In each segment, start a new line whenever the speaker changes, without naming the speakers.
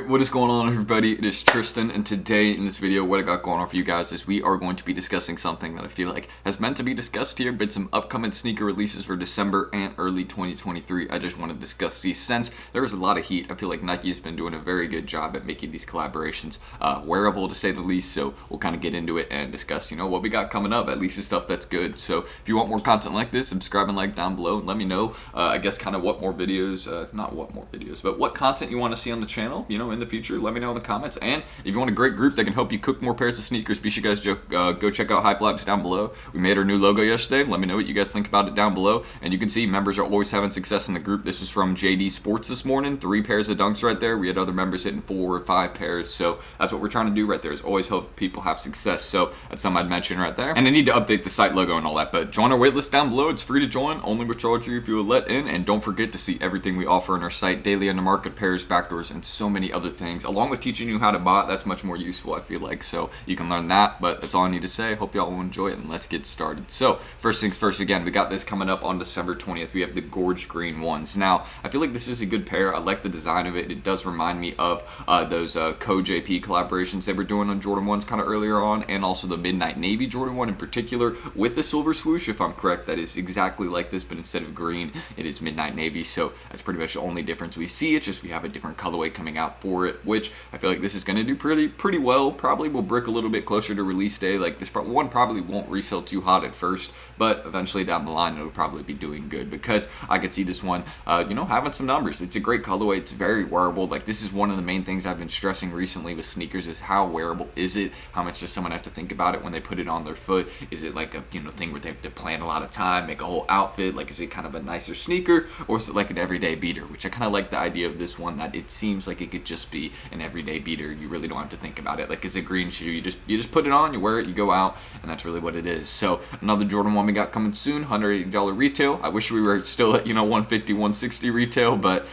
Alright, what is going on everybody? It is Tristan, and today in this video what I got going on for you guys is we are going to be discussing something that I feel like has meant to be discussed here, but some upcoming sneaker releases for December and early 2023. I just want to discuss these since there is a lot of heat. I feel like Nike has been doing a very good job at making these collaborations wearable, to say the least, so we'll kind of get into it and discuss, what we got coming up, at least the stuff that's good. So if you want more content like this, subscribe and like down below, and let me know, I guess, kind of what more videos, not what more videos, but what content you want to see on the channel, in the future. Let me know in the comments. And if you want a great group that can help you cook more pairs of sneakers, be sure you guys go check out Hype Labs down below. We made our new logo yesterday. Let me know what you guys think about it down below. And you can see members are always having success in the group. This was from JD Sports this morning. 3 pairs of dunks right there. We had other members hitting 4 or 5 pairs. So that's what we're trying to do right there, is always help people have success. So that's something I'd mention right there. And I need to update the site logo and all that, but join our waitlist down below. It's free to join. Only will charge you if you will let in. And don't forget to see everything we offer on our site, daily on the market, pairs, backdoors, and so many other things, along with teaching you how to bot. That's much more useful, I feel like, so you can learn that. But that's all I need to say. Hope y'all will enjoy it, and let's get started. So first things first, again, we got this coming up on December 20th. We have the Gorge Green ones. Now I feel like this is a good pair. I like the design of it. It does remind me of those Co-JP collaborations they were doing on Jordan 1s kind of earlier on, and also the Midnight Navy Jordan 1 in particular with the silver swoosh. If I'm correct, that is exactly like this, but instead of green it is Midnight Navy. So that's pretty much the only difference we see. It's just we have a different colorway coming out for it, which I feel like this is going to do pretty well. Probably will brick a little bit closer to release day. Like this one probably won't resell too hot at first, but eventually down the line it'll probably be doing good, because I could see this one having some numbers. It's a great colorway. It's very wearable. Like this is one of the main things I've been stressing recently with sneakers, is how wearable is it? How much does someone have to think about it when they put it on their foot? Is it like a thing where they have to plan a lot of time, make a whole outfit? Like, is it kind of a nicer sneaker, or is it like an everyday beater? Which I kind of like the idea of this one, that it seems like it could just be an everyday beater. You really don't have to think about it. Like, it's a green shoe. You just put it on, you wear it, you go out, and that's really what it is. So another Jordan 1 we got coming soon, $180 retail. I wish we were still at 150, 160 retail, but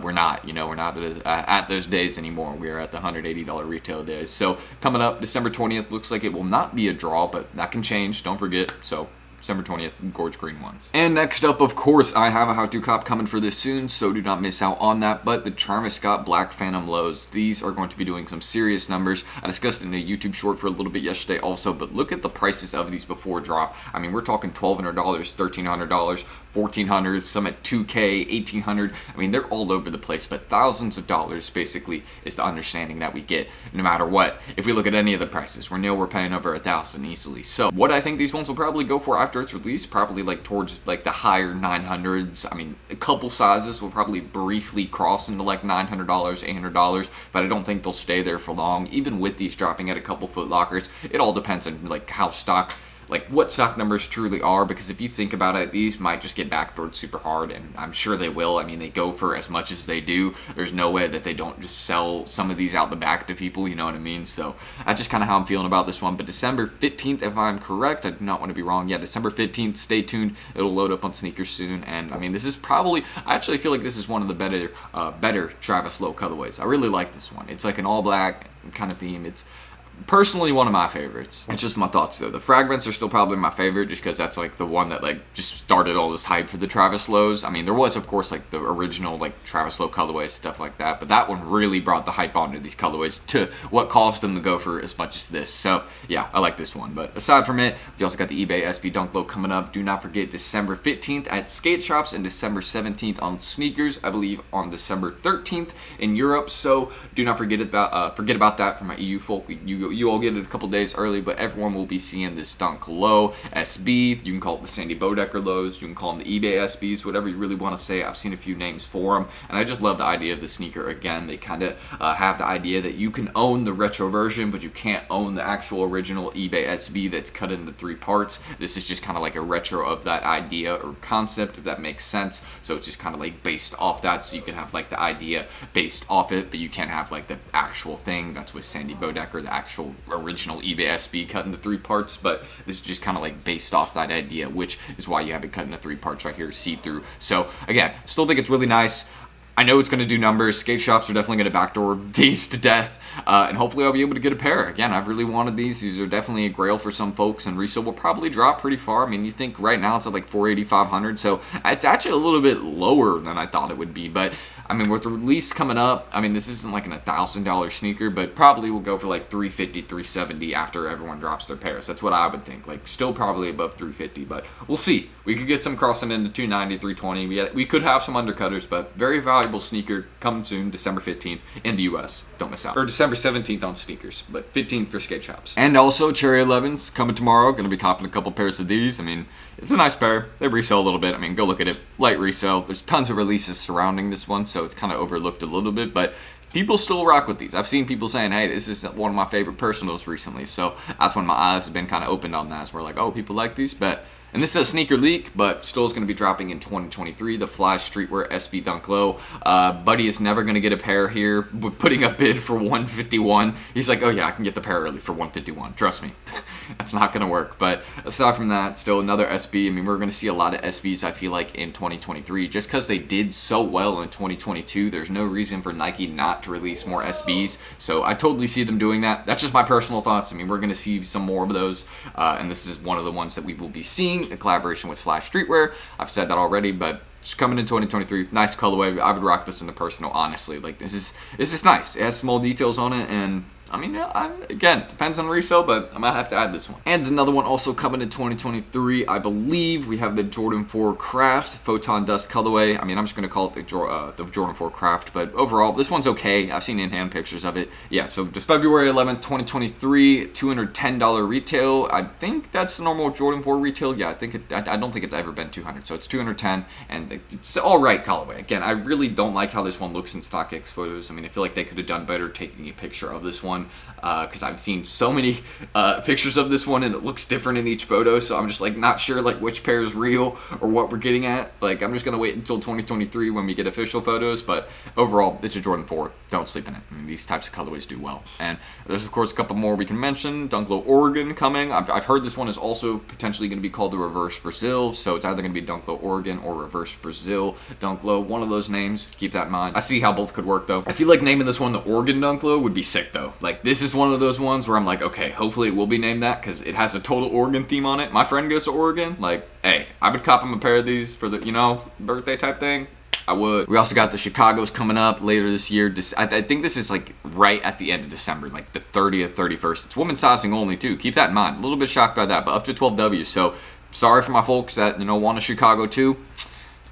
we're not. We're not at those days anymore. We are at the $180 retail days. So coming up December 20th, looks like it will not be a draw, but that can change. Don't forget. So December 20th, Gorge Green ones. And next up, of course, I have a how-to cop coming for this soon, so do not miss out on that. But the Travis Scott Black Phantom lows, these are going to be doing some serious numbers. I discussed it in a YouTube short for a little bit yesterday also, but look at the prices of these before drop. I mean, we're talking $1,200, $1,300, $1,400, some at $2K, $1,800. I mean, they're all over the place, but thousands of dollars basically is the understanding that we get no matter what. If we look at any of the prices, we're paying over $1,000 easily. So what I think these ones will probably go for after its release, probably like towards like the higher 900s. I mean, a couple sizes will probably briefly cross into like $900, $800, but I don't think they'll stay there for long. Even with these dropping at a couple Foot Lockers, it all depends on like how what stock numbers truly are, because if you think about it, these might just get backdoored super hard, and I'm sure they will. I mean, they go for as much as they do. There's no way that they don't just sell some of these out the back to people, you know what I mean? So that's just kind of how I'm feeling about this one. But December 15th, if I'm correct, I do not want to be wrong. Yeah, December 15th, stay tuned. It'll load up on sneakers soon. And I mean, this is probably, I actually feel like this is one of the better Travis Low colorways. I really like this one. It's like an all black kind of theme. It's personally one of my favorites. It's just my thoughts though. The Fragments are still probably my favorite, just because that's like the one that like just started all this hype for the Travis Lows. I mean, there was of course like the original like Travis Low colorways, stuff like that, but that one really brought the hype onto these colorways to what caused them to go for as much as this. So yeah, I like this one. But aside from it, we also got the eBay SB Dunk Low coming up. Do not forget December 15th at skate shops, and December 17th on sneakers. I believe on December 13th in Europe. So do not forget about that for my EU folk. You all get it a couple days early, but everyone will be seeing this Dunk Low SB. You can call it the Sandy Bodecker Lows. You can call them the eBay SBs, whatever you really want to say. I've seen a few names for them, and I just love the idea of the sneaker. Again, they kind of have the idea that you can own the retro version, but you can't own the actual original eBay SB that's cut into 3 parts. This is just kind of like a retro of that idea or concept, if that makes sense. So it's just kind of like based off that, so you can have like the idea based off it, but you can't have like the actual thing. That's with Sandy Bodecker, the actual original eBay SB cut into 3 parts, but this is just kind of like based off that idea, which is why you have it cut into 3 parts right here, see-through. So again, still think it's really nice. I know it's going to do numbers. Skate shops are definitely going to backdoor these to death, and hopefully I'll be able to get a pair. Again, I've really wanted these. These are definitely a grail for some folks, and resale will probably drop pretty far. I mean, you think right now it's at like $480, $500, so it's actually a little bit lower than I thought it would be, but I mean, with the release coming up, I mean, this isn't like an $1,000 sneaker, but probably will go for like $350, $370 after everyone drops their pairs. That's what I would think. Like, still probably above $350, but we'll see. We could get some crossing into $290, $320. We could have some undercutters, but very valuable sneaker coming soon, December 15th in the US. Don't miss out. Or December 17th on sneakers, but 15th for skate shops. And also, Cherry 11s coming tomorrow. Going to be copping a couple pairs of these. I mean, it's a nice pair. They resell a little bit. I mean, go look at it. Light resell. There's tons of releases surrounding this one, so it's kind of overlooked a little bit, but people still rock with these. I've seen people saying, hey, this is one of my favorite personals recently, so that's when my eyes have been kind of opened on that. So we're like, oh, people like these, but... And this is a sneaker leak, but still is going to be dropping in 2023. The Flash Streetwear SB Dunk Low. Buddy is never going to get a pair here. We're putting a bid for $151. He's like, oh yeah, I can get the pair early for $151. Trust me. That's not going to work. But aside from that, still another SB. I mean, we're going to see a lot of SBs, I feel like, in 2023. Just because they did so well in 2022, there's no reason for Nike not to release more SBs. So I totally see them doing that. That's just my personal thoughts. I mean, we're going to see some more of those. And this is one of the ones that we will be seeing. A collaboration with Flash Streetwear. I've said that already, but just coming in 2023, nice colorway. I would rock this in the personal, honestly. Like, this is nice. It has small details on it, and I mean, again, depends on resale, but I might have to add this one. And another one also coming in 2023, I believe we have the Jordan 4 Craft Photon Dust colorway. I mean, I'm just going to call it the Jordan 4 Craft, but overall, this one's okay. I've seen in-hand pictures of it. Yeah, so just February 11th, 2023, $210 retail. I think that's the normal Jordan 4 retail. Yeah, I don't think it's ever been 200, so it's 210, and it's all right colorway. Again, I really don't like how this one looks in StockX photos. I mean, I feel like they could have done better taking a picture of this one. Because I've seen so many pictures of this one and it looks different in each photo, so I'm just like not sure like which pair is real or what we're getting at. Like, I'm just gonna wait until 2023 when we get official photos, but overall it's a Jordan 4. Don't sleep in it. I mean, these types of colorways do well. And there's of course a couple more we can mention. Dunk Low Oregon coming. I've heard this one is also potentially going to be called the Reverse Brazil, so it's either going to be Dunk Low Oregon or Reverse Brazil Dunk Low. One of those names. Keep that in mind. I see how both could work though. I feel like naming this one the Oregon Dunk Low would be sick though. Like, this is one of those ones where I'm like, okay, hopefully it will be named that because it has a total Oregon theme on it. My friend goes to Oregon. Like, hey, I would cop him a pair of these for the, you know, birthday type thing. I would. We also got the Chicago's coming up later this year. I think this is like right at the end of December, like the 30th, 31st. It's women's sizing only too. Keep that in mind. A little bit shocked by that, but up to 12W. So sorry for my folks that, you know, want a Chicago too.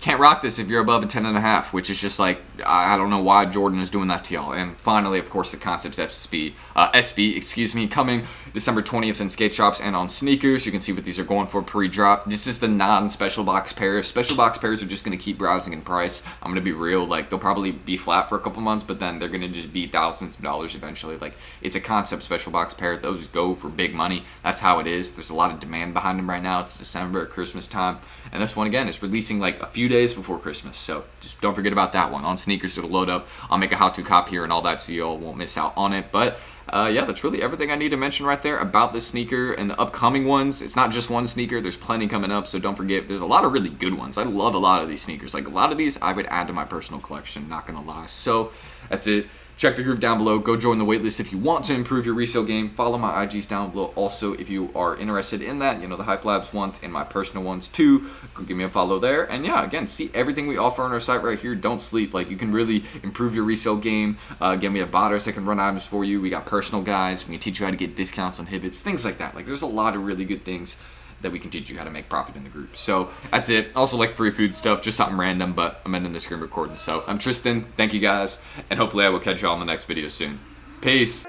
Can't rock this if you're above a 10.5, which is just like, I don't know why Jordan is doing that to y'all. And finally, of course, the Concepts SB, coming December 20th in skate shops and on sneakers. You can see what these are going for pre-drop. This is the non-special box pairs. Special box pairs are just going to keep rising in price. I'm going to be real, like, they'll probably be flat for a couple months, but then they're going to just be thousands of dollars eventually. Like, it's a Concept special box pair. Those go for big money. That's how it is. There's a lot of demand behind them right now. It's December, Christmas time. And this one, again, is releasing like a few days before Christmas. So just don't forget about that one. On sneakers, it'll load up. I'll make a how-to cop here and all that so y'all won't miss out on it. But yeah, that's really everything I need to mention right there about this sneaker and the upcoming ones. It's not just one sneaker. There's plenty coming up, so don't forget. There's a lot of really good ones. I love a lot of these sneakers. Like, a lot of these I would add to my personal collection, not going to lie. So that's it. Check the group down below. Go join the waitlist if you want to improve your resale game. Follow my IGs down below. Also, if you are interested in that, you know, the Hype Labs ones and my personal ones too, go give me a follow there. And yeah, again, see everything we offer on our site right here. Don't sleep. Like, you can really improve your resale game. Again, we have botters that can run items for you. We got personal guides. We can teach you how to get discounts on Hibbits, things like that. Like, there's a lot of really good things that we can teach you how to make profit in the group. So that's it. Also, like free food stuff, just something random, but I'm ending the screen recording. So I'm Tristan. Thank you guys, and hopefully I will catch you all in the next video soon. Peace.